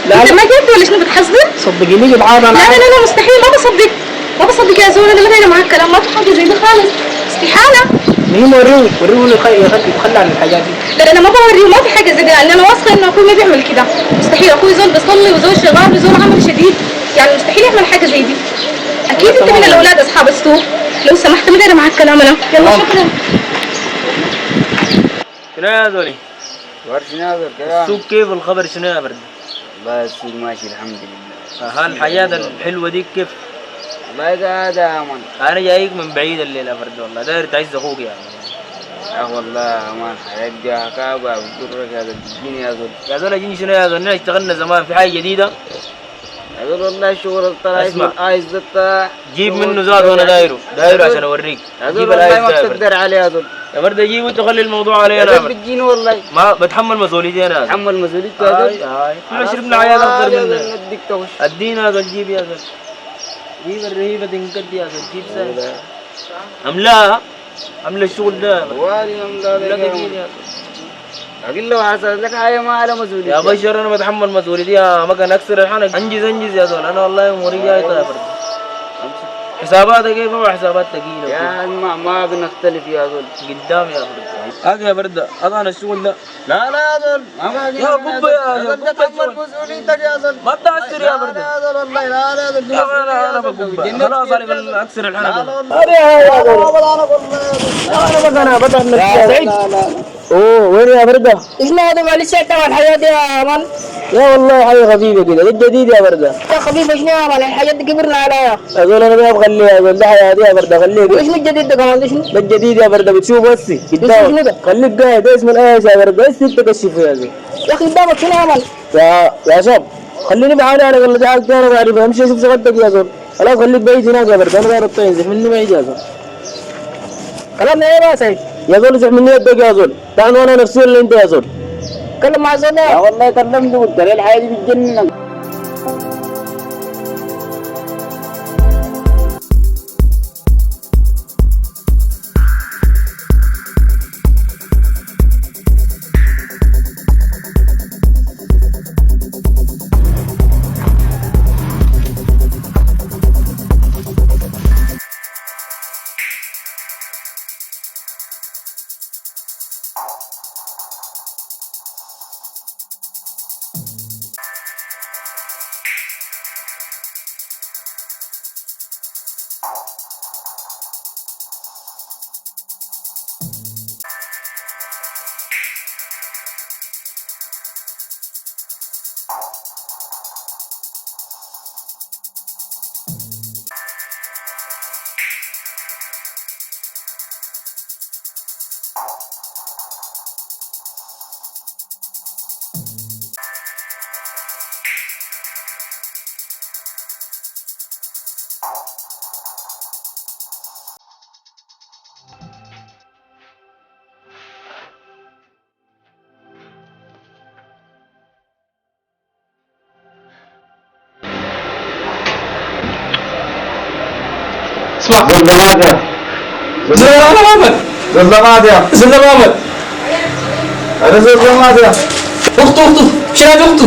لا انت ما جيت ولا شنو بتحسبي؟ صدقيني جدعان لا انا لا لا مستحيل ما بصدق. ما بصدق يا زول، انا ما دايره معاك كلام، ما في حاجه زي دي خالص. استحاله. مين وريه يتخلى عن الحاجات دي. لا انا ما بوريه، ما في حاجه زي دي، لان انا واثقه انه اخوي ما بيعمل كده. مستحيل، اخوي زول بيصلي وزول شغال وزول عمل شديد، يعني مستحيل يعمل حاجه زي دي. اكيد انت من الاولاد اصحاب السوق. لو سمحت ما دايره معاك كلام انا. يلا شكرا. شنو يا زولي؟ ورش ناظر كلام. السوق كيف الخبر شنو يا برد؟ والله السوق ماشي الحمد لله. هالحياة الحلوة دي كيف؟ والله قاعد يا مان. أنا جايك من بعيد الليلة برد والله، داير تعز أخوك يا مان. والله يا مان حياة دي عقابة وضرك هذا الدين يا زول. يا زول أجيني شنو يا زول؟ نحن اشتغلنا زمان في حاجة جديدة. يا زول والله الشغل الطلع اسمه الآيس ده. جيب منه زاد وأنا دايره عشان أوريك. يا زول والله ما بتقدر عليه يا زول. يا برد جيب وأنت خلي الموضوع علي أنا. يا زول بتجيني والله. ما بتحمل مسؤوليتي أنا. بتحمل مسؤوليتي يا زول. احنا شربنا عيال أكثر منه. نديك توش. ادينا يا زول، جيب يا زول. جيب الرهيبة تنقد يا زول، جيب سهل. أملاها الشغل ده. والله أملا لا دقيقة يا زول. أقول له حسن لك حاجة ما على مسؤوليتي. يا بشر انا بتحمل مسؤوليتي يا مكان اكسر الحنك. انجز يا زول، انا والله اموري جاي طيب. حساباتك كيف؟ هو حسابات ثقيله يا ما بنختلف يا زول. قدام يا برد. هذا يا برد اضعنا الشغل ده. لا يا زول ما باقي يا قبة يا زول، تتحمل مسؤوليتك يا زول. ما تأثر يا برد. لا يا زول والله لا يا زول. انا بقبة خلاص انا اكسر الحنك. انا بدأ من سعيد. اوه وين يا برده؟ ايش هذا معلش تبع الحياه دي يا مان. يا والله حاجه خفيفه كده، ده الجديد يا برده. يا خفيفه شنو يا مان؟ الحاجات دي كبرنا عليها. يا زول انا ما بخليها يا زول، ده حياتي يا برده خليك. وايش الجديد ده كمان؟ ده شنو؟ ده الجديد يا برده، بتشوف بس قدامك. خليك قاعد، ده اسم الايس يا برده، بس انت تكشفه يا زول. يا اخي قدامك شنو يا مان؟ يا شاب خليني معانا، انا والله دي حاجتي انا بعرفها، امشي شوف شغلتك يا زول. خلاص خليك بعيد هناك يا برده، انا بعرف تنزح مني بعيد يا زول. كلامنا ايه بقى سعيد؟ يا زول ازح مني يدك يا زول، تعال انا نفسي ولا انت يا زول؟ كلم مع زول يا والله كلمت قلت له الحياة دي بتجننك. اسمع زلمات يا زلمات انا زول زول ما ادري. اخته شنو هذه اخته؟